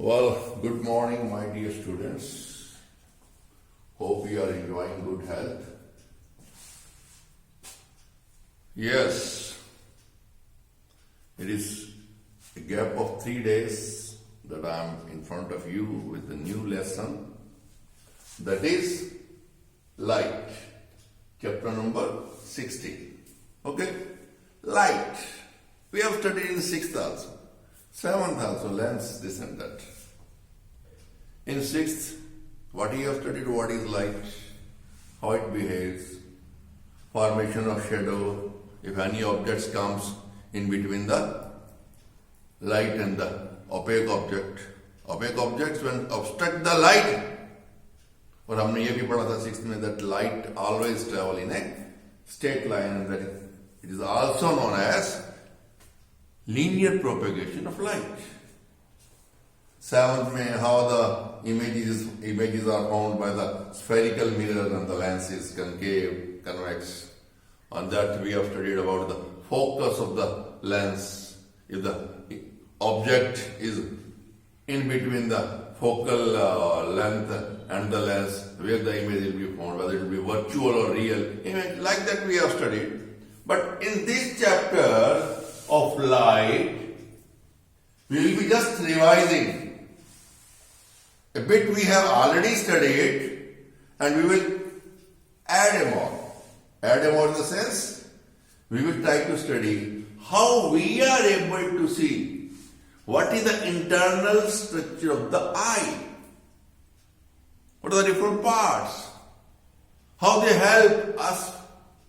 Well, good morning, my dear students. Hope you are enjoying good health. Yes, it is a gap of 3 days that I am in front of you with a new lesson. That is light, chapter number 16. Okay, light. We have studied in 6th also. 7th also, lens, this and that. In 6th, what you have studied, what is light, how it behaves, formation of shadow, if any objects comes in between the light and the opaque object. Opaque objects when obstruct the light. और हमने ये भी पढ़ा था 6th में that light always travel in a straight line and that it is also known as linear propagation of light. 7th में how the images are found by the spherical mirror and the lens is concave, convex. On that we have studied about the focus of the lens. If the object is in between the focal length and the lens, where the image will be found, whether it will be virtual or real image, like that we have studied. But in this chapter of light, we will be just revising a bit we have already studied, and we will add a more. Add a more in the sense, we will try to study how we are able to see what is the internal structure of the eye. What are the different parts? How they help us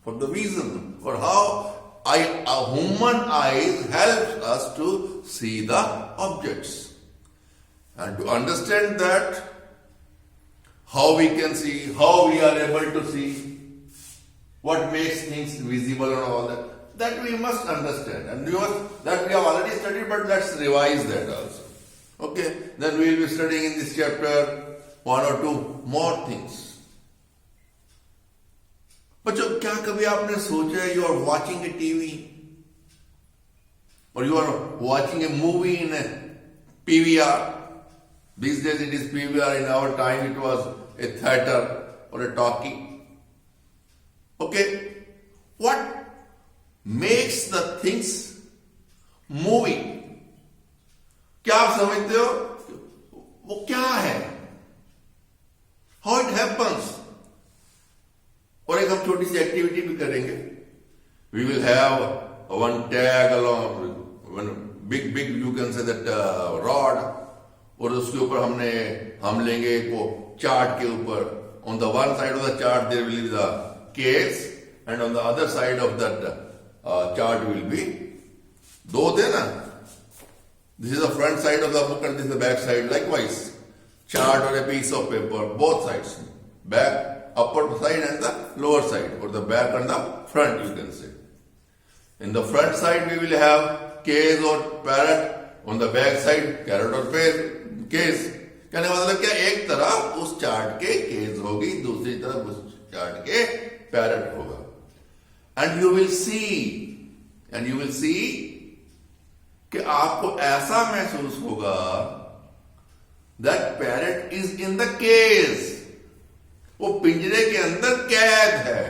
for the vision, or how a human eye helps us to see the objects. And to understand that, how we can see, how we are able to see, what makes things visible and all that we must understand. And that we have already studied, but let's revise that also. Okay, then we will be studying in this chapter 1 or 2 more things. बच्चों, क्या कभी आपने सोचा है you are watching a TV or you are watching a movie in a PVR? These days it is PVR. In our time it was a theater or a talkie. Okay, what makes the things moving? क्या आप समझते हो वो क्या है? How it happens? और एक हम छोटी सी एक्टिविटी भी करेंगे. We will have one tag along, one big you can say that rod, और उसके ऊपर हम लेंगे वो चार्ट के ऊपर. On the one side of the chart there will be the case, and on the other side of that chart will be दो थे ना. This is the front side of the book and this is the back side. Likewise, chart or a piece of paper, both sides, back, upper side and the lower side, or the back and the front you can say. In the front side we will have case or parrot, on the back side carrot or case. कहने का मतलब क्या, एक तरफ उस chart के case होगी, दूसरी तरफ उस चार्ट के पैरट होगा. And you will see कि आपको ऐसा महसूस होगा that parrot is in the case. वो पिंजरे के अंदर कैद है.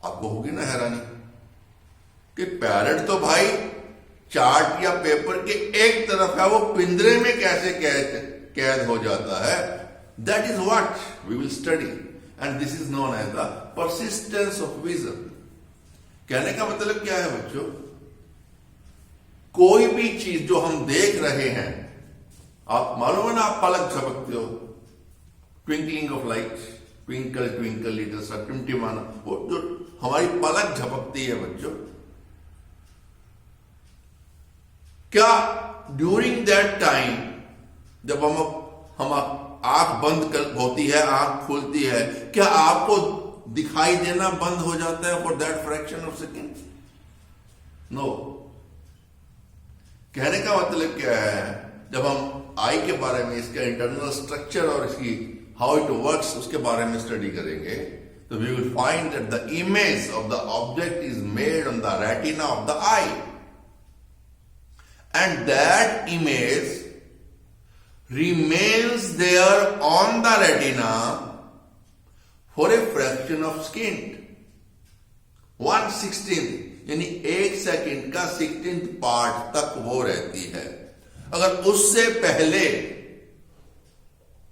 आपको होगी ना हैरानी कि पैरट तो भाई चार्ट या पेपर के एक तरफ है, वो पिंजरे में कैसे कैद हो जाता है. That is what we will study, and this is known as the persistence of vision. कहने का मतलब क्या है बच्चों, कोई भी चीज जो हम देख रहे हैं, आप मालूम है ना, आप पलक झपकते हो, twinkling of light, twinkle twinkle little star, टिमटिमाना, वो जो हमारी पलक झपकती है बच्चों, क्या ड्यूरिंग दैट टाइम जब हम आंख बंद होती है, आंख खुलती है, क्या आपको दिखाई देना बंद हो जाता है for that fraction of second? No. कहने का मतलब क्या है, जब हम आई के बारे में, इसका इंटरनल स्ट्रक्चर और इसकी हाउ इट वर्क्स उसके बारे में स्टडी करेंगे, तो we will find that the image of the object is made on the retina of the eye. and that image remains there on the retina for a fraction of second. 1/16 यानी 1 second का 16th part तक वो रहती है. अगर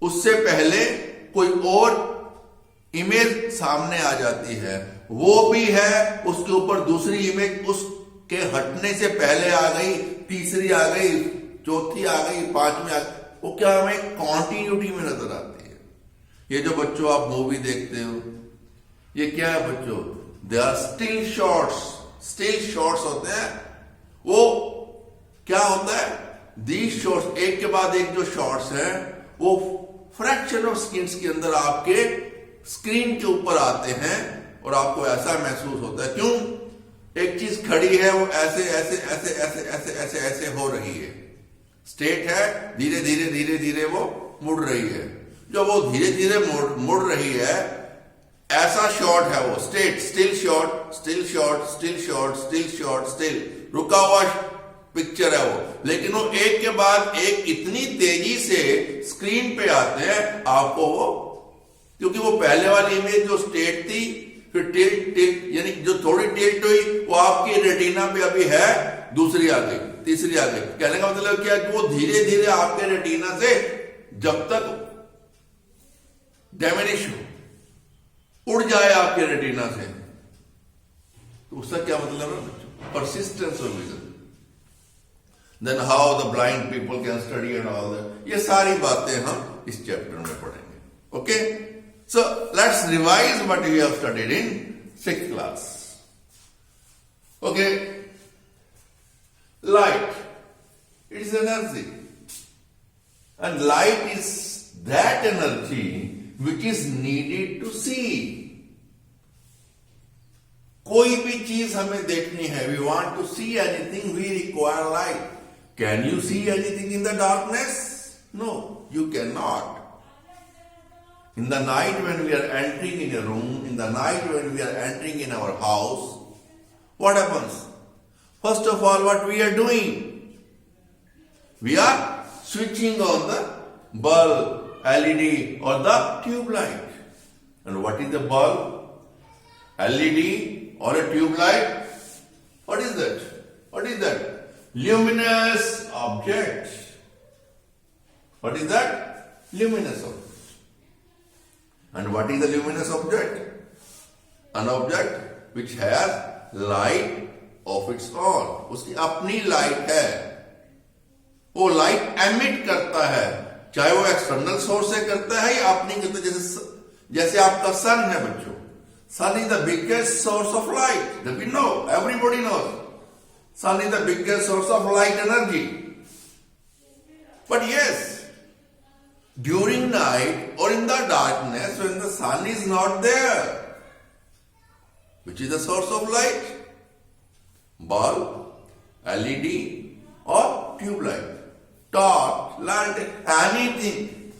उससे पहले कोई और इमेज सामने आ जाती है, वो भी है, उसके ऊपर दूसरी इमेज उसके हटने से पहले आ गई, तीसरी आ गई, चौथी आ गई, पांचवी आ गई, वो क्या हमें कॉन्टिन्यूटी में नजर आती है. ये जो बच्चों आप मूवी देखते हो, ये क्या है बच्चों? दे आर स्टिल शॉट्स होते हैं. वो क्या होता है? दीज शॉट्स, एक के बाद एक जो शॉट्स हैं, वो फ्रैक्शन ऑफ सेकंड्स के अंदर आपके स्क्रीन के ऊपर आते हैं और आपको ऐसा महसूस होता है. क्यों? एक चीज खड़ी है, वो ऐसे ऐसे ऐसे ऐसे ऐसे ऐसे ऐसे हो रही है. स्टेट है, धीरे धीरे धीरे धीरे वो मुड़ रही है. जो वो धीरे धीरे मुड़ रही है, ऐसा शॉट है वो. State, still shot, still shot, still shot, still shot, still, रुका हुआ पिक्चर है वो. लेकिन वो एक के बाद एक इतनी तेजी से स्क्रीन पे आते हैं, आपको वो, क्योंकि वो पहले वाली इमेज जो स्टेट थी, फिर टिल्ट यानी जो थोड़ी टिल्ट हुई, वो आपकी रेटिना पे अभी है, दूसरी आ गई, तीसरी आ गई. कहने का मतलब क्या है कि वो धीरे धीरे आपके रेटिना से जब तक डैमेनिश उड़ जाए आपके रेटिना से, तो उसका क्या मतलब है बच्चों? Persistence of vision. Then how the blind people can study and all that, ये सारी बातें हम इस चैप्टर में पढ़ेंगे. Okay, so let's revise what we have studied in 6th class. Okay, light, it is energy, and light is that energy which is needed to see. कोई भी चीज हमें देखनी है, we want to see anything, we require light. Can you see anything in the darkness? No, you cannot. In the night when we are entering in a room, in the night when we are entering in our house, what happens? First of all, what we are doing? We are switching on the bulb, LED or the tube light. And what is the bulb? LED or a tube light? What is that? What is that? Luminous object. What is that? Luminous object. And what is the luminous object? An object which has light of its own. उसकी अपनी light है, वो light emit करता है, चाहे वो external source से करता है या अपनी करता है. जैसे आपका सन है बच्चों. Sun is the biggest source of light. That we know, everybody knows. Sun is the biggest source of light energy. But yes, during night or in the darkness, when the sun is not there, which is the source of light? Bulb, LED or tube light, torch, lantern, anything.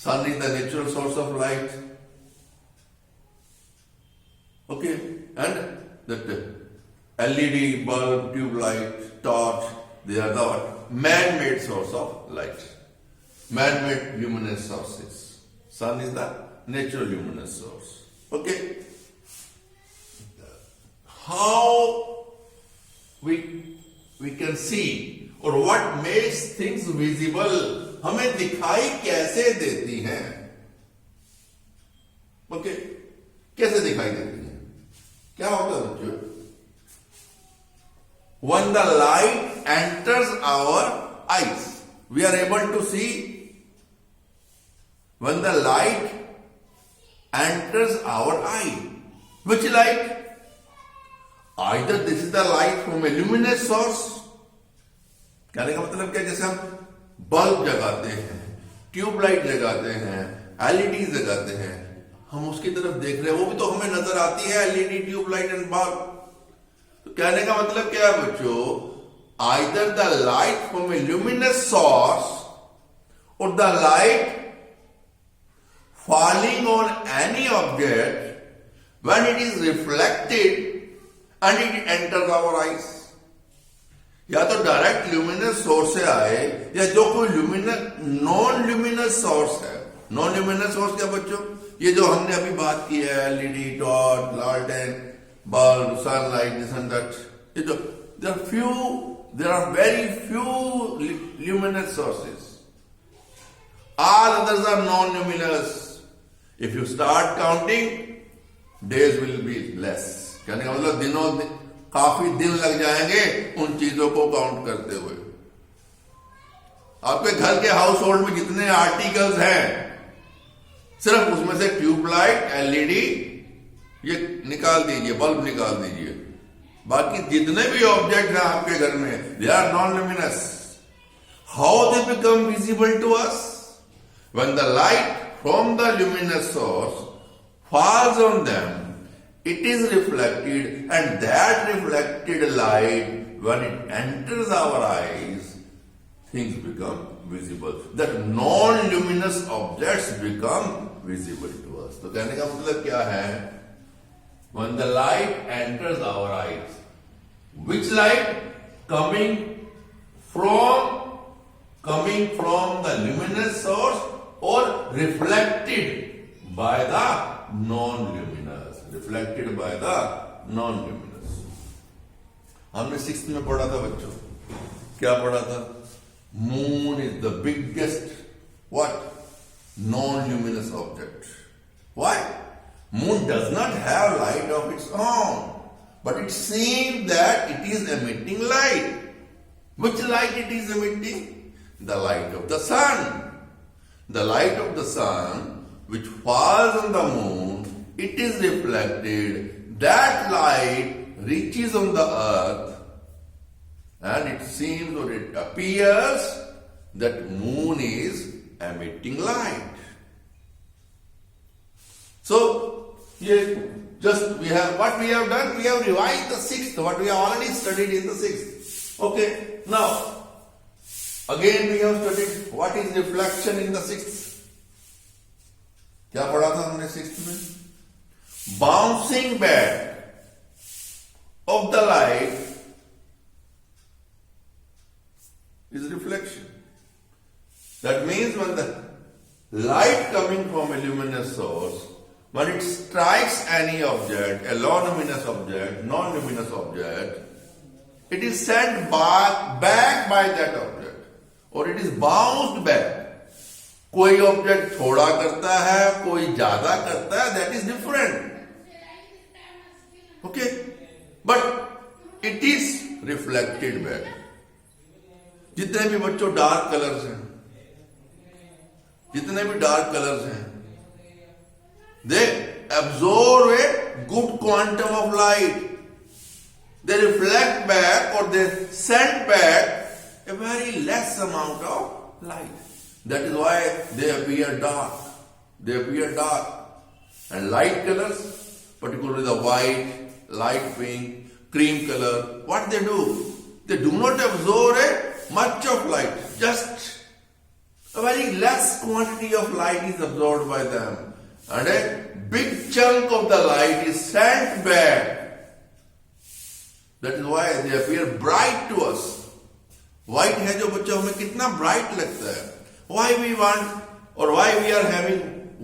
Sun is the natural source of light. Okay, and that LED, bulb, tube light, torch, they are the man-made source of light. Man-made luminous sources. Sun is the natural luminous source. Okay. How we can see or what makes things visible? हमें दिखाई कैसे देती हैं? Okay. कैसे दिखाई देती हैं? क्या होता है बच्चों? When the light enters our eyes, we are able to see. When the light enters our eye, which light? Either this is the light from a luminous source. कहने का मतलब क्या? जैसे हम बल्ब जगाते हैं, ट्यूब लाइट लगाते हैं, LED जगाते हैं, हम उसकी तरफ देख रहे हैं, वो भी तो हमें नजर आती है, LED, tube light and bulb. तो कहने का मतलब क्या है बच्चों? Either the light from a luminous source or the light falling on any object, when it is reflected and it enters our eyes. या तो डायरेक्ट ल्यूमिनस सोर्स से आए या जो कोई नॉन ल्यूमिनस सोर्स है। नॉन ल्यूमिनस सोर्स क्या बच्चों? ये जो हमने अभी बात की है, एलईडी, टॉर्च, लालटेन, bulb, sunlight, this and that, ये जो there are very few luminous sources. All others are non-luminous. If you start counting, days will be less. कहने का मतलब काफी दिन लग जाएंगे उन चीजों को काउंट करते हुए। आपके घर के हाउस होल्ड में जितने आर्टिकल्स हैं, सिर्फ उसमें से ट्यूबलाइट, एलईडी ये निकाल दीजिए, बल्ब निकाल दीजिए। बाकी जितने भी ऑब्जेक्ट हैं आपके घर में, they are non luminous. How they become visible to us? When the light from the luminous source falls on them, it is reflected, and that reflected light, when it enters our eyes, things become visible. That non-luminous objects become visible to us. तो कहने का मतलब क्या है? When the light enters our eyes, which light? Coming from the luminous source or reflected by the non-luminous. Reflected by the non-luminous. हमने 6th में पढ़ा था बच्चों, क्या पढ़ा था? Moon is the biggest what? Non-luminous object. Why? Moon does not have light of its own, but it seems that it is emitting light. Which light it is emitting? The light of the sun. The light of the sun which falls on the moon, it is reflected. That light reaches on the earth, and it seems or it appears that moon is emitting light. So, we have done, we have revised the 6th, what we have already studied in the 6th. Okay, now, again we have studied what is reflection in the 6th. क्या पढ़ा था हमने 6th में? Bouncing back of the light is reflection. That means when the light coming from a luminous source, when it strikes any object, a non-luminous object, it is sent back by that object, or it is bounced back. कोई object थोड़ा करता है, कोई ज्यादा करता है, that is different. Okay, but it is reflected back. जितने भी बच्चों डार्क कलर्स हैं, दे absorb a good quantum of light. They reflect back or they send back a very less amount of light. That is why they appear dark. And light colors, particularly the white, light pink, cream color, what they do? They do not absorb much of light. Just a very less quantity of light is absorbed by them. And a big chunk of the light is sent back. That is why they appear bright to us. White है जो बच्चों हमें कितना bright लगता है. Why we want or why we are having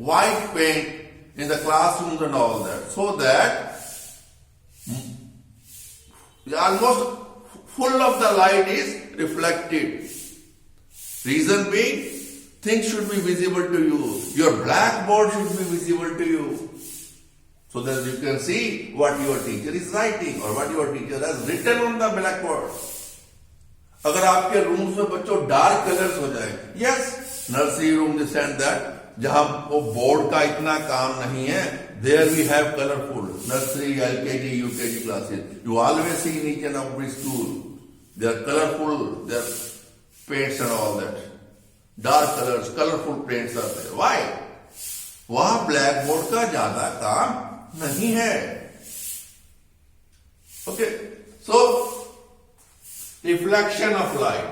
white paint in the classrooms and all that? So that almost full of the light is reflected. Reason being, things should be visible to you. Your blackboard should be visible to you. So that you can see what your teacher is writing or what your teacher has written on the blackboard. अगर आपके rooms में बच्चों dark colours हो जाए, yes, nursery room this and that, जहां वो board का इतना काम नहीं है, there we have colourful nursery, LKG, UKG classes. You always see in each and every school they are colourful, they are paints and all that. Dark colours, colourful paints are there. Why? वहां black board का ज्यादा काम नहीं है. Okay, so reflection of light,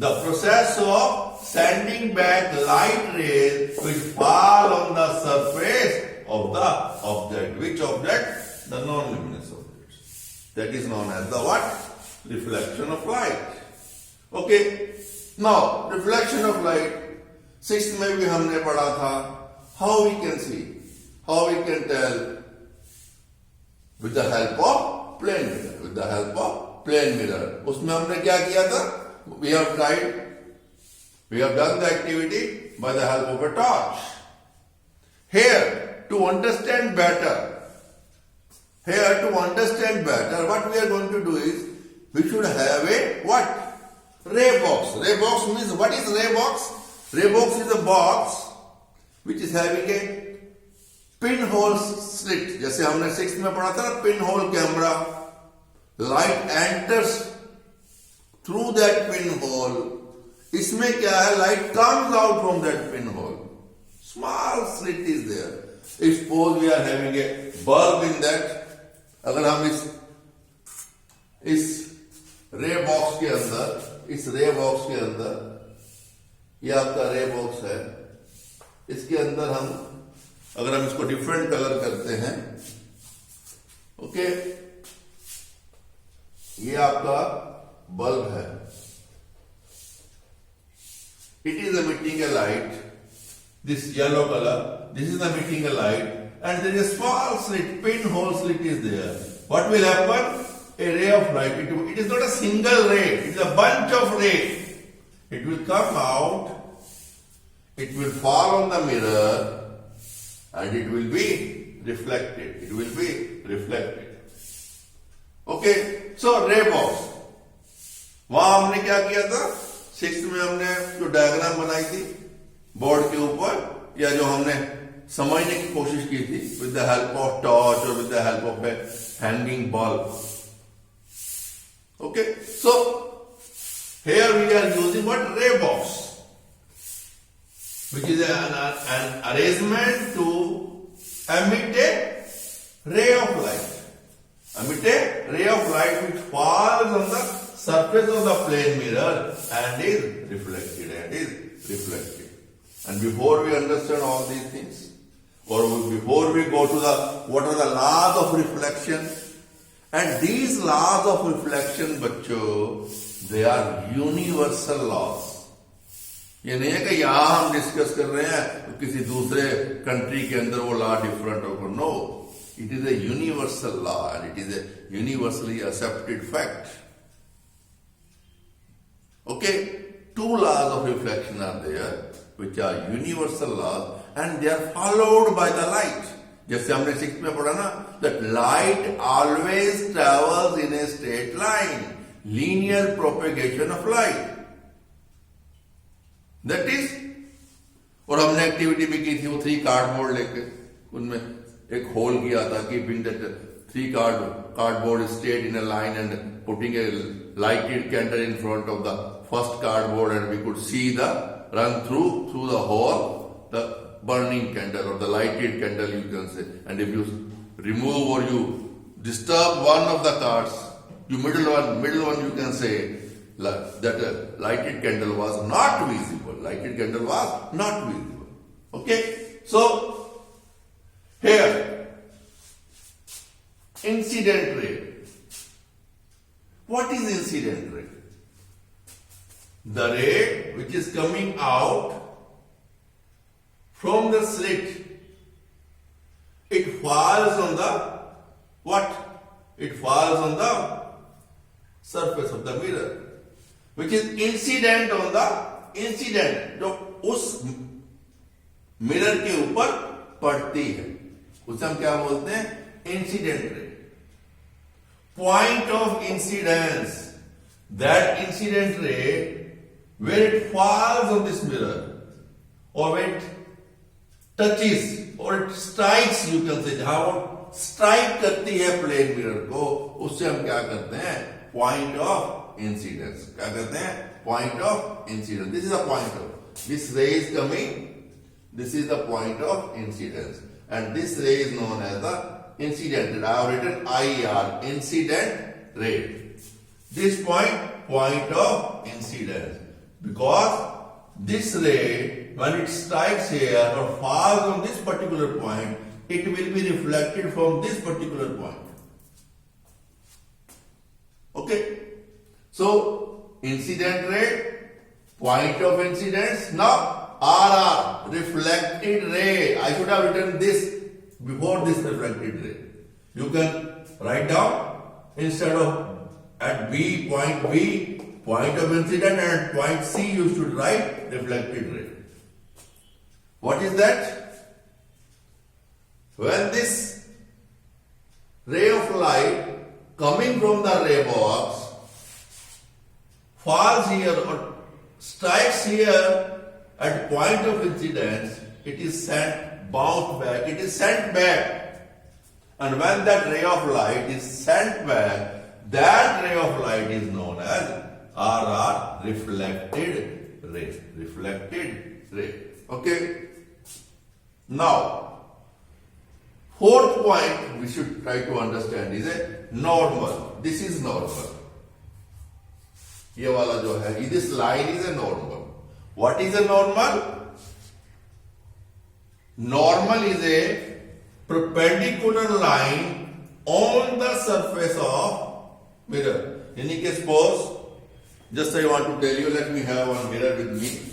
the process of sending back light rays which fall on the surface of the object. Which object? The non-luminous objects. That is known as the what? Reflection of light. Okay, now reflection of light. Sixth में भी हमने पढ़ा था. How we can see, how we can tell with the help of plane mirror. With the help of plane mirror. उसमें हमने क्या किया था? We have done the activity by the help of a torch. Here, to understand better, what we are going to do is, we should have a what? Ray box. Ray box means, what is ray box? Ray box is a box which is having a pinhole slit. जैसे हमने 6th में पढ़ा था ना, pinhole camera. Light enters through that pinhole. इसमें क्या है? Light comes out from that pinhole. Small slit is there. Suppose we are having a bulb in that. अगर हम इस रे बॉक्स के अंदर, ये आपका रे बॉक्स है, इसके अंदर अगर हम इसको डिफरेंट कलर करते हैं, ओके, ये आपका बल्ब है. It is emitting a light, this yellow color, this is emitting a light, and there is a small slit, pinhole slit is there. What will happen? A ray of light, it is not a single ray, it is a bunch of rays. It will come out, it will fall on the mirror, and it will be reflected. Okay, so ray box. वहां हमने क्या किया था? 6th में हमने जो diagram बनाई थी बोर्ड के ऊपर, या जो हमने समझने की कोशिश की थी with the help of torch और with the help of a hanging bulb. Okay, so here we are using what? Ray box, which is an arrangement to emit a ray of light. Emit a ray of light which falls on the surface of the plane mirror and is reflected. And before we understand all these things, or before we go to what are the laws of reflection, and these laws of reflection, बच्चों, they are universal laws. ये नहीं है कि यहां हम discuss कर रहे हैं तो किसी दूसरे कंट्री के अंदर वो लॉ डिफरेंट होगा. No, it is a universal law and it is a universally accepted fact. Okay, 2 laws of reflection are there which are universal laws and they are followed by the light. जैसे हमने 6th में पढ़ा ना, that light always travels in a straight line, linear propagation of light. That is, और हमने activity भी की थी वो 3 कार्डबोर्ड लेके, उनमें एक होल किया था, keeping that 3 cardboard stayed in a line and putting a lighted candle in front of the first cardboard, and we could see the run through the hole the burning candle or the lighted candle, you can say. And if you remove or you disturb one of the cards, middle one you can say that lighted candle was not visible. Okay, so here incident ray. What is incident ray? The ray which is coming out from the slit, it falls on the what? It falls on the surface of the mirror, which is incident on the incident, जो उस mirror के ऊपर पड़ती है, उसे हम क्या बोलते हैं? Incident ray. Point of incidence, that incident ray, when it falls on this mirror, or when it touches or it strikes, you can say, जहां वो स्ट्राइक करती है प्लेन मिरर को, उससे हम क्या करते हैं? Point of incidence. क्या कहते हैं? Point of incidence. This is a point of, this ray is coming, this is the point of incidence, and this ray is known as the incident. I have written IR, incident ray. This point of incidence, because this ray, when it strikes here or falls on this particular point, it will be reflected from this particular point. Okay, so incident ray, point of incidence. Now RR, reflected ray. I should have written this before this reflected ray. You can write down instead of at B, point of incident, and point C you should write reflected ray. What is that? When this ray of light coming from the ray box falls here or strikes here at point of incidence, it is sent bounce back, it is sent back. And when that ray of light is sent back, that ray of light is known as RR, reflected ray. Reflected ray. Okay? Now, fourth point we should try to understand is a normal. This is normal. ये वाला जो है, this line is a normal. What is a normal? Normal is a perpendicular line on the surface of mirror. यानी कि suppose, just I want to tell you, let me have one mirror with me.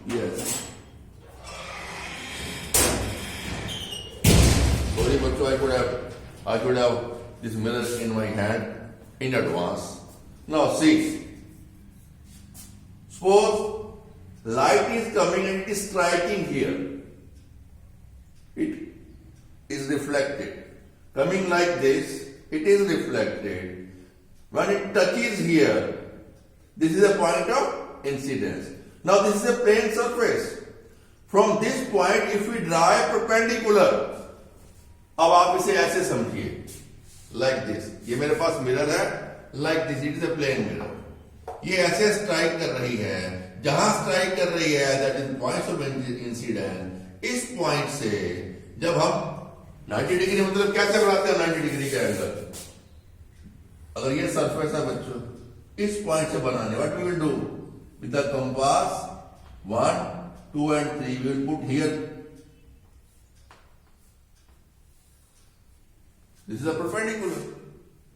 Yes. Sorry, bachcho, I could have this mirror in my hand in advance. Now see. Suppose light is coming and it is striking here. It is reflected. Coming like this, it is reflected. When it touches here, this is a point of incidence. Now this is a plane surface. From this point, if we draw a perpendicular, अब आप इसे ऐसे समझिए, like this. ये मेरे पास mirror है, like this. It is a plane mirror. ये ऐसे स्ट्राइक कर रही है, जहां स्ट्राइक कर रही है, that is points of incidence. इस पॉइंट से जब हम 90 डिग्री मतलब कैसे बनाते हैं 90 डिग्री का एंगल? अगर ये सरफेस है बच्चों, इस पॉइंट से बनाने, what we will do? With the compass, 1, 2 and 3, we will put here. This is a perpendicular.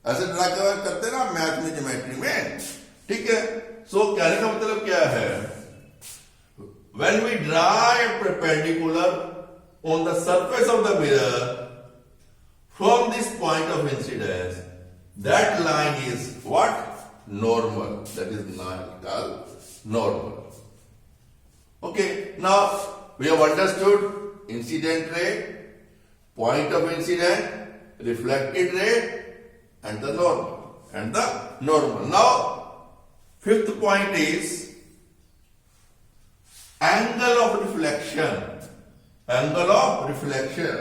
ऐसे ड्रा करते ना मैथ में, ज्योमेट्री में, ठीक है? सो कहने का मतलब क्या है? When we draw a perpendicular on the surface of the mirror from this point of incidence, that line is what? Normal. That is called normal. Okay, now we have understood incident ray, point of incident, reflected ray, and the normal. Now, fifth point is angle of reflection. Angle of reflection.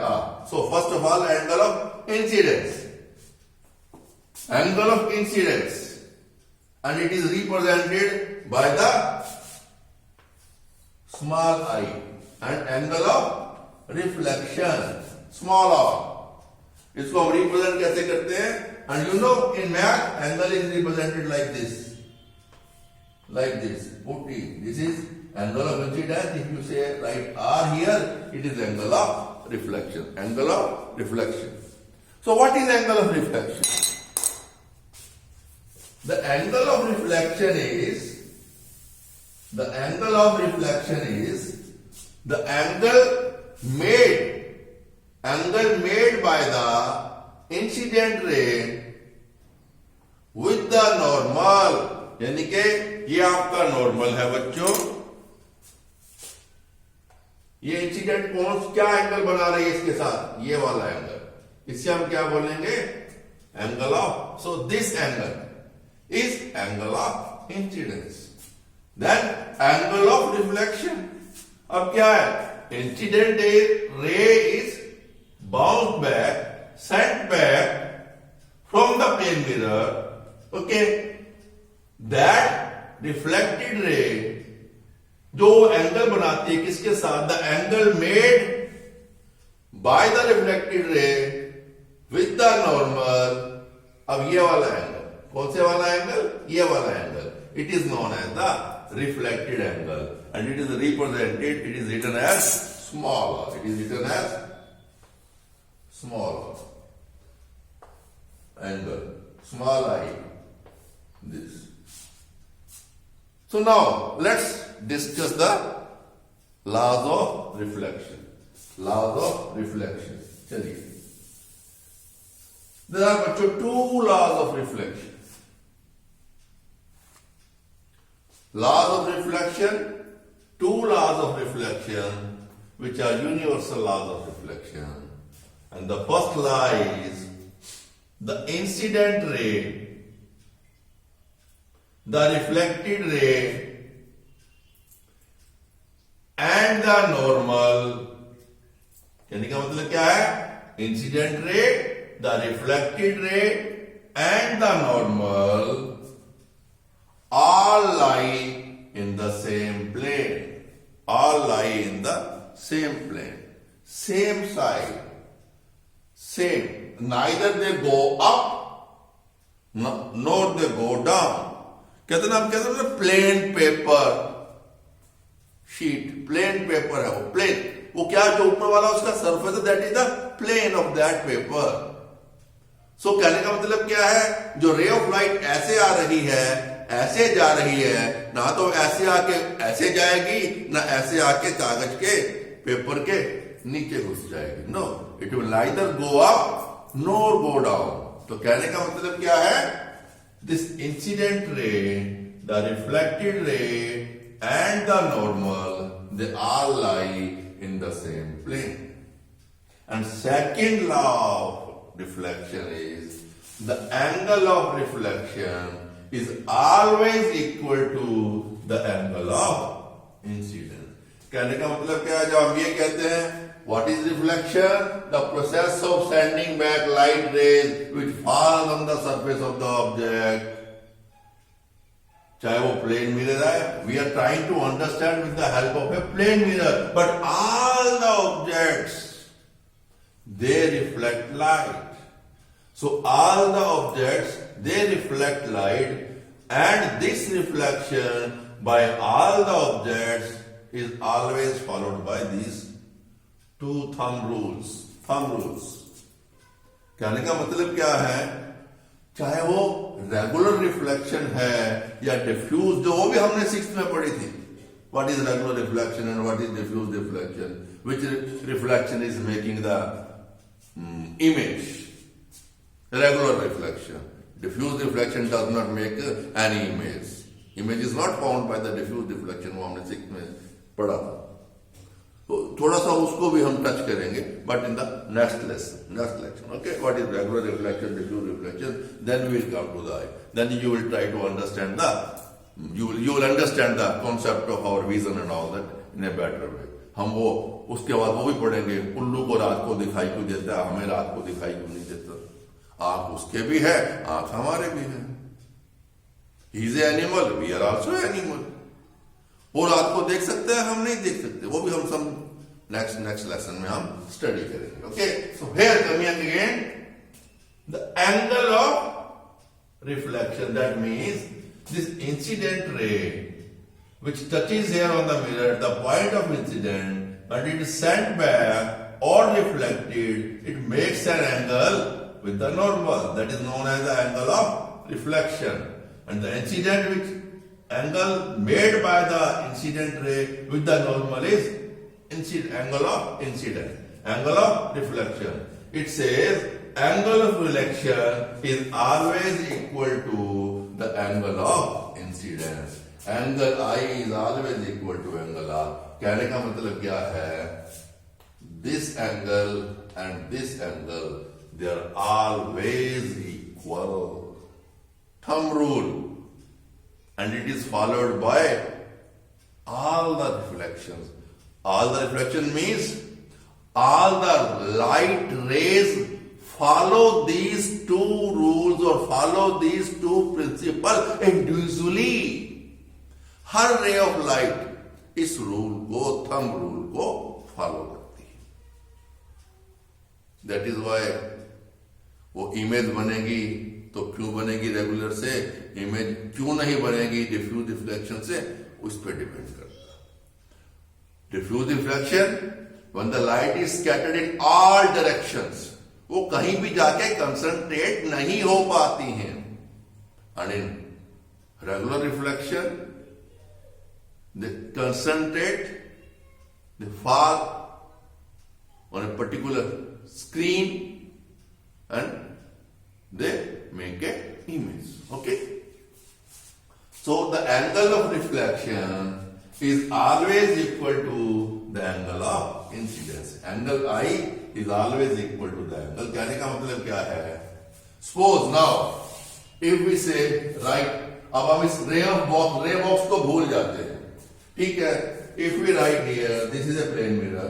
So first of all, angle of incidence. Angle of incidence. And it is represented by the small I. And angle of reflection, small r. इसको हम represent कैसे करते हैं? And you know, in math, angle is represented like this. Like this. Put T. This is angle of incidence. If you say write R here, it is angle of reflection. Angle of reflection. So what is angle of reflection? The angle of reflection is the angle made by the incident ray with the normal. यानी कि ये आपका normal है बच्चों. ये incident कौन क्या angle बना रही है इसके साथ? ये वाला एंगल. इससे हम क्या बोलेंगे? Angle of. So this angle is angle of incidence. Then angle of reflection. अब क्या है? Incident ray is bounced back, sent back from the plane mirror. Okay, that reflected ray जो एंगल बनाती है किसके साथ? The angle made by the reflected ray with the normal. अब ये वाला एंगल कौन से वाला एंगल? ये वाला angle. It is known as the reflected angle, and it is represented. It is written as small r. It is written as small r angle. small I, this. So now let's discuss the laws of reflection. Laws of reflection. चलिए, there are बच्चों two laws of reflection. Laws of reflection, two laws of reflection, which are universal laws of reflection. And the first law is the incident ray, the reflected ray, and the normal. यानी का मतलब क्या है? Incident ray, the reflected ray and the normal all lie in the same plane. All lie in the same plane. Same side. Same. Neither they go up nor they go down. कहते ना, हम कहते हैं plain paper sheet, plain paper है वो, plane. वो क्या, जो ऊपर वाला उसका सरफेस है, that is the plane of that paper. So कहने का मतलब क्या है? जो रे ऑफ लाइट ऐसे आ रही है, ऐसे जा रही है, ना तो ऐसे आके ऐसे जाएगी, ना ऐसे आके कागज के पेपर के नीचे घुस जाएगी. No, it will neither go up nor go down. तो कहने का मतलब क्या है? This incident ray, the reflected ray and the normal, they all lie in the same plane. And second law of reflection is the angle of reflection is always equal to the angle of incidence. कहने का मतलब क्या है? जब हम ये कहते हैं what is reflection? The process of sending back light rays which fall on the surface of the object. चाहे वो plane mirror है, we are trying to understand with the help of a plane mirror, but all the objects, they reflect light. So all the objects, they reflect light, and this reflection by all the objects is always followed by these two thumb rules. Thumb rules. कहने का मतलब क्या है? चाहे वो regular reflection है या diffuse, जो वो भी हमने 6th में पढ़ी थी. What is regular reflection and what is diffuse reflection? Which reflection is making the image? Regular reflection. Diffuse reflection does not make any image. Image is not found by the diffuse reflection. वो हमने 6th में पढ़ा था. तो थोड़ा सा उसको भी हम टच करेंगे, but in the next lesson. Okay, what is regular reflection, diffuse reflection? Then we will come to the eye. Then you will try to understand you will understand the concept of our vision and all that in a better way. हम वो उसके बाद वो भी पढ़ेंगे, उल्लू को रात को दिखाई क्यों देता है, हमें रात को दिखाई क्यों नहीं देता. आंख उसके भी है, आंख हमारे भी है. He is animal, we are also animal. वो रात को देख सकते हैं, हम नहीं देख सकते. वो भी हम सब नेक्स्ट लेसन में हम स्टडी करेंगे. Okay, so here coming again the angle of reflection. That means this incident रे which touches here on the mirror at the point of incident and it is sent back or reflected, it makes an angle with the normal, that is known as the angle of reflection. And the incident which angle made by the incident ray with the normal is angle of incident, angle of reflection. It says angle of reflection is always equal to the angle of incidence. Angle I is always equal to angle R. कहने का मतलब क्या है? This angle and this angle, they are always equal. Thumb rule. And it is followed by all the reflections. All the reflection means all the light rays follow these two rules or follow these two principles individually. हर रे of light इस rule को, thumb rule को follow करती है. That is Y वो image बनेगी तो क्यों बनेगी रेगुलर से, इमेज क्यों नहीं बनेगी डिफ्यूज रिफ्लेक्शन से, उस पर डिपेंड करता है. Diffuse reflection, when the light is scattered in all directions, वो कहीं भी जाके कंसंट्रेट नहीं हो पाती हैं। And in regular reflection they concentrate, they fall on a particular screen and they make a image. Okay? So the angle of reflection is always equal to the angle of incidence. Angle I is always equal to the angle. कहने का मतलब क्या है? Suppose now if we say right, अब हम इस रे box को भूल जाते हैं, ठीक है। If we write here, this is a plane mirror,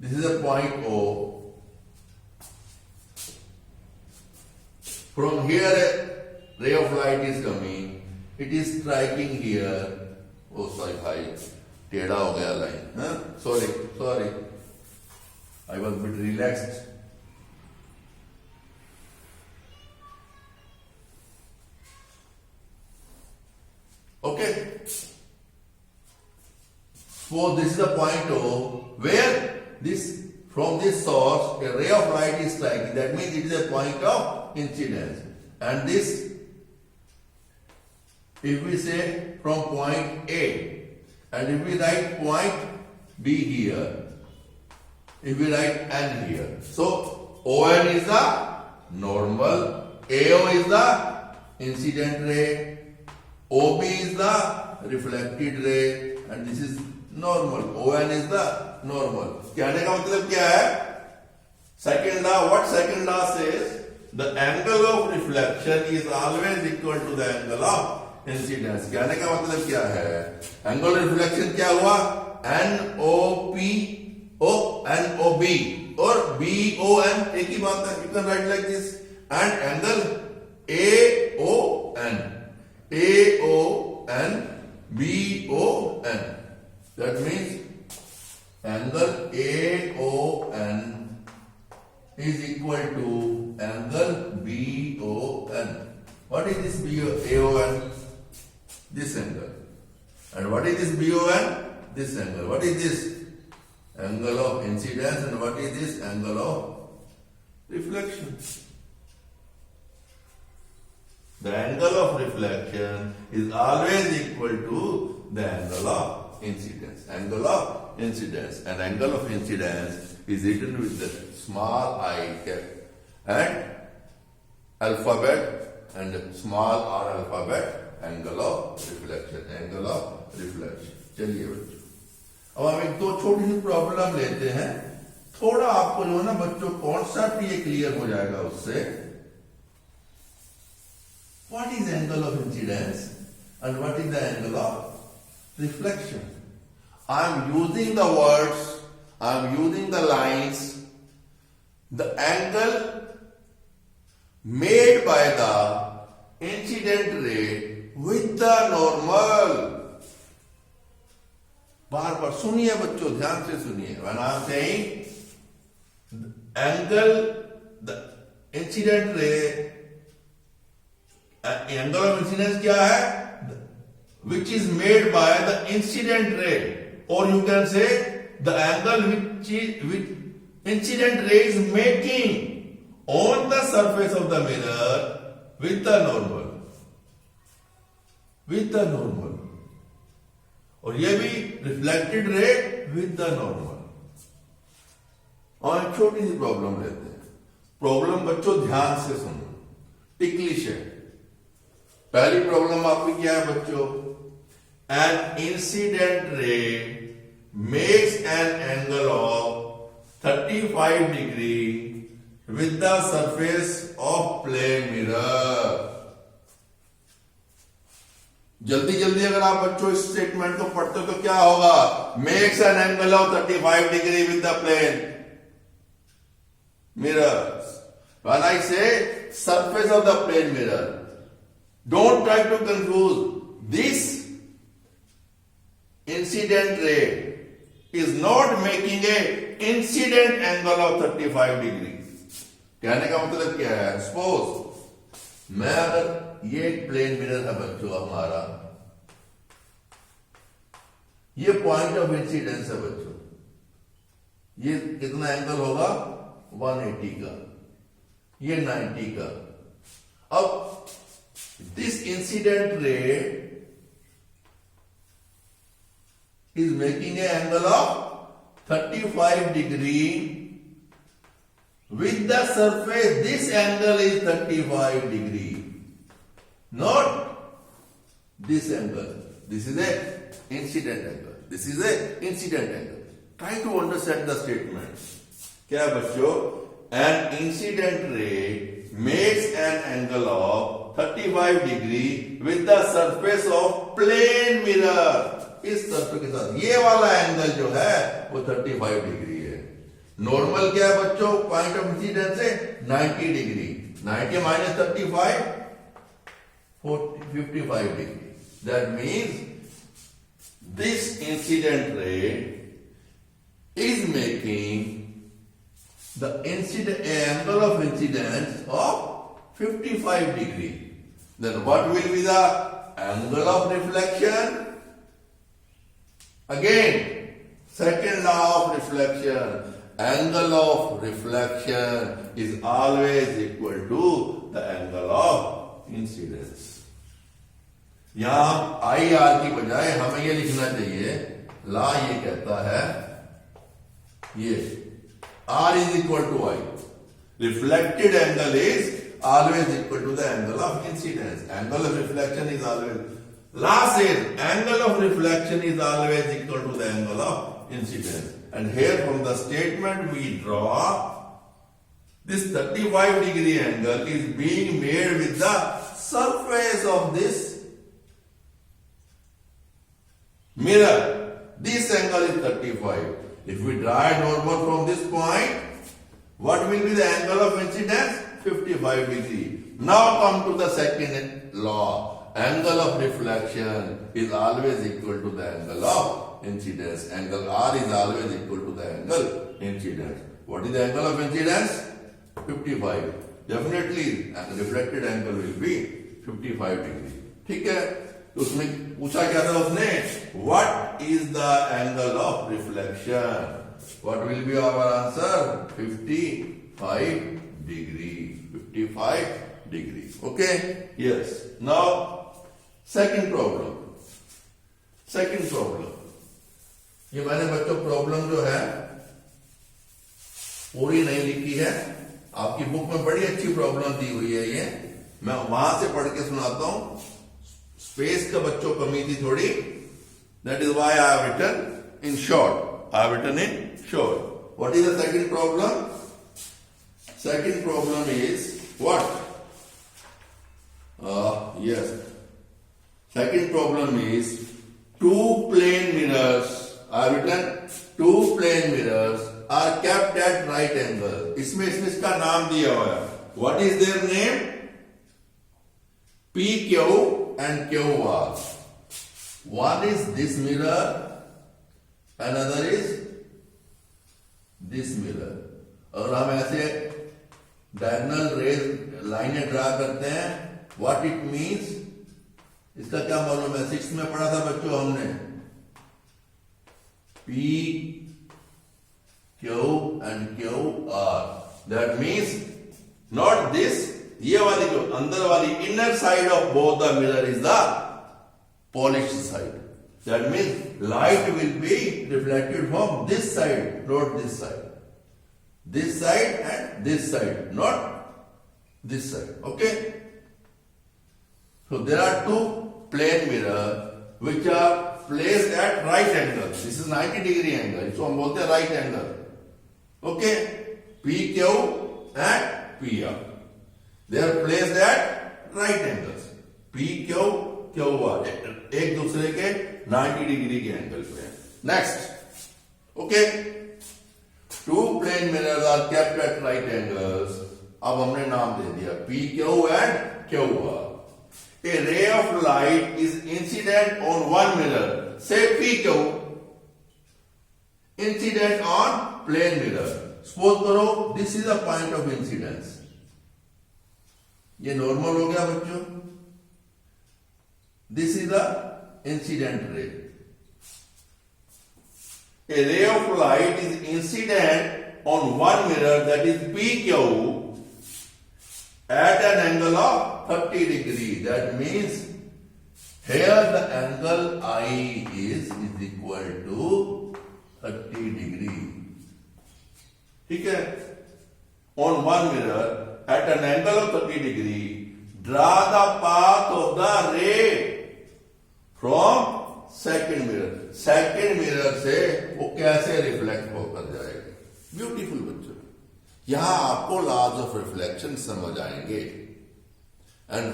this is a point O, from here ray of light is coming, it is striking here. Oh sorry भाई, टेढ़ा हो गया line, sorry I was bit relaxed. Okay, so this is the point O where this from this source a ray of light is striking. That means it is a point of incidence. And this, if we say from point A, and if we write point B here, if we write N here, so ON is the normal, AO is the incident ray, OB is the reflected ray, and this is normal. ON is the normal. कहने का मतलब क्या है? Second law, what second law says? The angle of reflection is always equal to the angle of incidence. कहने का मतलब क्या है? Angle of reflection क्या हुआ? NOP O NOB और BON एक ही बात है. You can write like this. And angle AON. AON BON. That means angle AON is equal to angle BON. What is this AON? This angle. And what is this BON? This angle. What is this? Angle of incidence. And what is this? Angle of reflection. The angle of reflection is always equal to the angle of incidence. Angle of incidence. And angle of incidence is written with the small I and alphabet and small r alphabet. Angle of reflection. Angle of reflection. चलिए बच्चों, अब हम एक दो छोटी सी problem लेते हैं, थोड़ा आपको जो है ना बच्चों कॉन्सेप्ट ये क्लियर हो जाएगा उससे. What is angle of incidence and what is the angle of reflection? I am using the words, I am using the lines. The angle made by the incident ray with the normal. बार बार सुनिए बच्चों, ध्यान से सुनिए. When I am saying angle, the incident ray, angle of incidence क्या है? Which is made by the incident ray, or you can say the angle which incident ray is making on the surface of the mirror with the normal. With the normal. और ये भी reflected ray with the normal. और छोटी सी problem लेते हैं. Problem बच्चों ध्यान से सुनो, टिकलिश है. पहली प्रॉब्लम आपकी क्या है बच्चों? An incident ray makes an angle of 35 degree with the surface of plane mirror. जल्दी जल्दी अगर आप बच्चों इस स्टेटमेंट को पढ़ते हो तो क्या होगा? Makes an angle of 35 degree with the plane mirror. When I say surface of the plane mirror, don't try to confuse. This incident ray is not making a incident angle of 35 degree. कहने का मतलब क्या है? Suppose मैं अगर ये एक plane mirror है बच्चों हमारा, ये पॉइंट ऑफ इंसिडेंस है बच्चों, ये कितना एंगल होगा? 180 का, ये 90 का। अब दिस इंसिडेंट रे is making an angle of 35 degree with the surface. This angle is 35 degree, not this angle. This is a incident angle. This is a incident angle. Try to understand the statement. क्या बच्चों? An incident ray makes an angle of 35 degree with the surface of plane mirror. इस तत्व के साथ ये वाला angle जो है वो 35 डिग्री है। नॉर्मल क्या है बच्चों? पॉइंट ऑफ इंसिडेंस है 90 degree. 90 minus 35 55 degree. That means this incident ray is making the incident angle of incidence of 55 degree. Then what will be the angle of reflection? Again, second law of reflection. Angle of reflection is always equal to the angle of incidence. यहां I R की बजाय हमें ये लिखना चाहिए, ला ये कहता है ये R is equal to I. Reflected angle is always equal to the angle of incidence. Angle of reflection is always, law says angle of reflection is always equal to the angle of incidence. And here from the statement we draw this 35 degree angle is being made with the surface of this mirror. This angle is 35. If we draw a normal from this point, what will be the angle of incidence? 55 degree. Now come to the second law. Angle of reflection is always equal to the angle of incidence. Angle R is always equal to the angle incidence. What is the angle of incidence? 55. Definitely, the reflected angle will be 55 degree. ठीक है? तो उसमें पूछा क्या था उसने? What is the angle of reflection? What will be our answer? 55 degree. 55 degree. Okay? Yes. Now, second problem. ये मैंने बच्चों प्रॉब्लम जो है पूरी नहीं लिखी है, आपकी बुक में बड़ी अच्छी प्रॉब्लम दी हुई है। ये मैं वहां से पढ़ के सुनाता हूं। स्पेस का बच्चों कमी थी थोड़ी, that is why I have written in short. I have written in short. What is the second problem? Second problem is what? Yes. Second problem is two plane mirrors are written. Two plane mirrors are kept at right angle. इसमें इसका नाम दिया हुआ है. What is their name? PQ and QR. One is this mirror, another is this mirror. और हम ऐसे diagonal rays लाइनें ड्रा करते हैं. What it means? इसका क्या मालूम है? 6th में पढ़ा था बच्चों हमने. P, Q and QR. That means not this. ये वाली जो अंदर वाली inner side of both the mirror is the polished side. That means light will be reflected from this side, not this side. This side and this side, not this side. Okay? So there are two plane mirrors which are placed at right angle. This is 90 degree angle. So हम बोलते हैं right angle. Okay? PQ and PR. They are placed at right angles. PQ, QR. एक दूसरे के 90 degree के angle पे. Next. Okay? Two plane mirrors are kept at right angles. अब हमने नाम दे दिया PQ and QR. A ray of light is incident on one mirror, say PQ, incident on plane mirror. Suppose करो this is a point of incidence. ये normal हो गया बच्चों. This is the incident ray. A ray of light is incident on one mirror, that is PQ, at an angle of 30 degree. That means here the angle I is equal to 30 degree. ठीक है? On one mirror at an angle of 30 degree, draw the path of the ray from second mirror. Second mirror से वो कैसे reflect होकर जाएगा. Beautiful बच्चों, यहां आपको लॉज ऑफ रिफ्लेक्शन समझ आएंगे एंड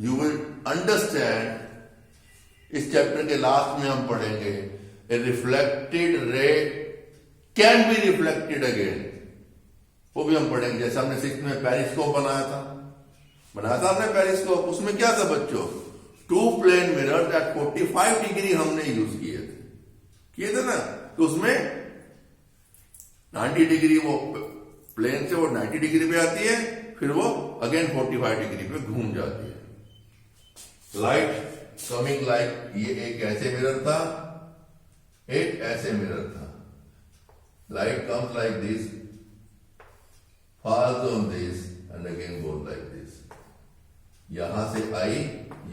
यू विल अंडरस्टैंड. इस चैप्टर के लास्ट में हम पढ़ेंगे a reflected ray can be reflected again. वो भी हम पढ़ेंगे. जैसे हमने सिक्स्थ में पेरिस्कोप बनाया था हमने पेरिस्कोप. उसमें क्या था बच्चों, two plane mirror at 45 degree हमने यूज किए थे ना. तो उसमें 90 डिग्री वो प्लेन से वो 90 डिग्री पे आती है, फिर वो अगेन 45 डिग्री पे घूम जाती है. लाइट कमिंग लाइक, ये एक ऐसे मिरर था, एक ऐसे मिरर था. Light comes like this, falls on this and again goes like this. यहां से आई,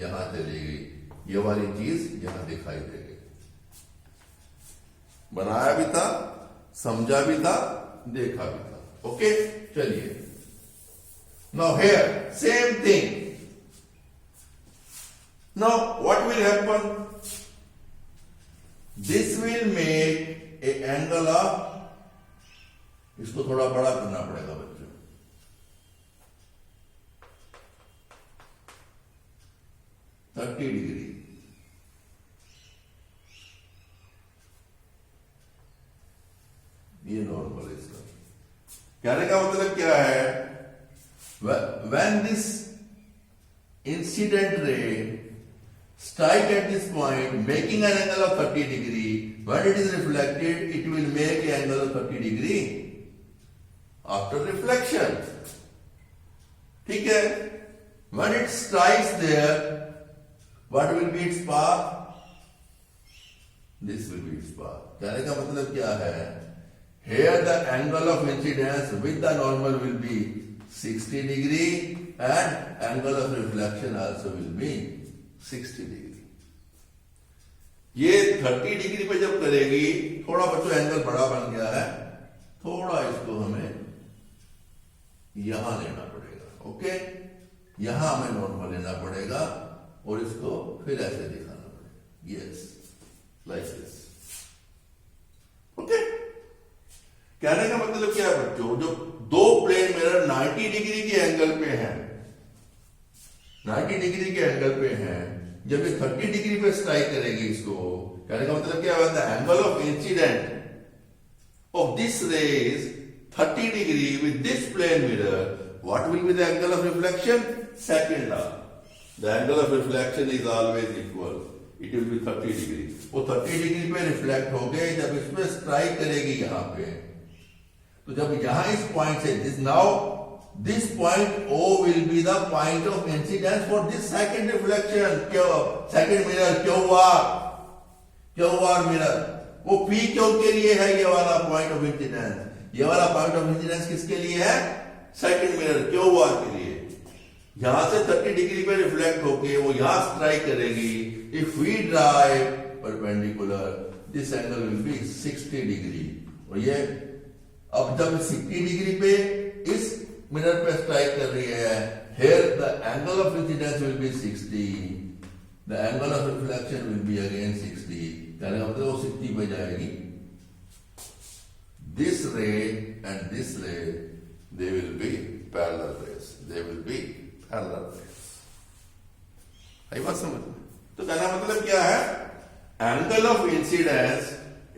यहां चली गई. ये वाली चीज यहां दिखाई दे गई. बनाया भी था, समझा भी था, देखा भी था. ओके, चलिए. Now here same thing. Now what will happen? This will make a angle of, इसको थोड़ा बड़ा करना पड़ेगा बच्चों. $30. ये नॉर्मल है. इसका कहने का मतलब क्या है, when this incident ray strike at this point making an angle of 30 degree, when it is reflected it will make an angle of 30 degree after reflection. ठीक है? When it strikes there, what will be its path? This will be its path. कहने का मतलब क्या है, here the angle of incidence with the normal will be 60 degree and angle of reflection also will be 60 degree. ये 30 degree पे जब करेगी, थोड़ा बच्चों एंगल बड़ा बन गया है, थोड़ा इसको हमें यहां लेना पड़ेगा. ओके, यहां हमें नॉर्मल लेना पड़ेगा और इसको फिर ऐसे दिखाना पड़ेगा. Yes, like this. ओके, कहने का मतलब क्या है बच्चों, जो दो प्लेन मिरर 90 डिग्री के एंगल पे हैं, 90 डिग्री के एंगल पे हैं, जब ये 30 डिग्री पे स्ट्राइक करेगी इसको, कहने का मतलब क्या है, the angle of incident of this ray is 30 degree with this plane mirror. What will be the angle of reflection? Second law, the angle of reflection is always equal, it will be 30 degree. वो 30 degree पे reflect हो गए, जब इसमें strike करेगी यहां पे, तो जब यहां इस पॉइंट से this, now this point O will be the point of incidence for this second reflection. second mirror QR mirror, वो PQ के लिए है. ये वाला point of incidence, ये वाला point of incidence किसके लिए है? second mirror QR के लिए. यहां से 30 डिग्री पे रिफ्लेक्ट होके वो यहां स्ट्राइक करेगी. If we draw a perpendicular, this angle will be 60 degree. और ये अब जब 60 डिग्री पे इस मिरर पे स्ट्राइक कर रही है, here the angle of incidence will be 60, the angle of reflection will be again 60. कहने का मतलब वो 60 पे जाएगी. This ray and this ray, they will be parallel rays. They will be parallel rays. आई बात समझ में? तो कहना मतलब क्या है, angle of incidence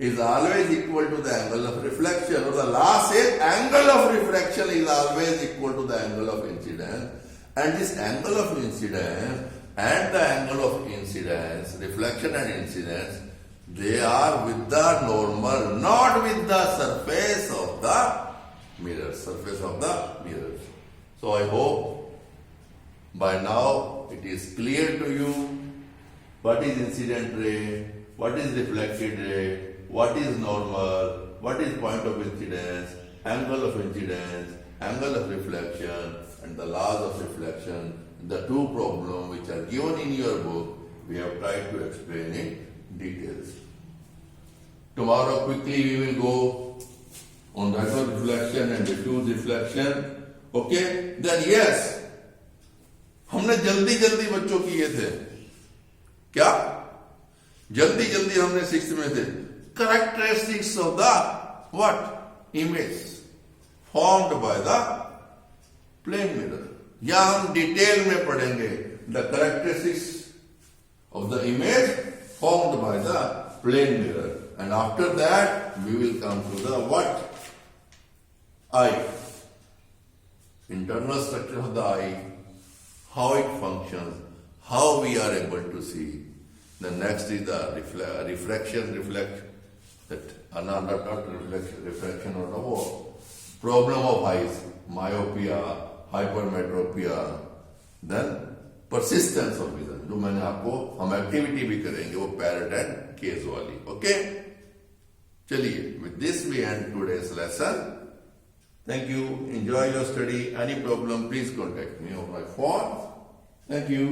is always equal to the angle of reflection, or the law says angle of refraction is always equal to the angle of incidence, and this angle of incidence and the angle of incidence, reflection and incidence, they are with the normal, not with the surface of the mirror. So I hope by now it is clear to you what is incident ray, what is reflected ray, what is normal, what is point of incidence, angle of incidence, angle of reflection, and the laws of reflection. The two problems which are given in your book, we have tried to explain in details. Tomorrow quickly we will go on radial reflection and diffuse reflection. Okay? Then yes, हमने जल्दी जल्दी बच्चों किए थे. क्या? जल्दी जल्दी हमने 6th में थे. Characteristics of the what? Image formed by the plane mirror. या हम डिटेल में पढ़ेंगे the characteristics of the image formed by the plane mirror. And after that, we will come to the what? Eye. Internal structure of the eye, how it functions, how we are able to see. The next is the refraction or the problem of eyes, myopia, hypermetropia, then persistence of vision. जो मैंने आपको हम activity भी करेंगे वो parrot and case वाली. Okay, चलिए, with this we end today's lesson. Thank you. Enjoy your study. Any problem, please contact me on my phone. Thank you.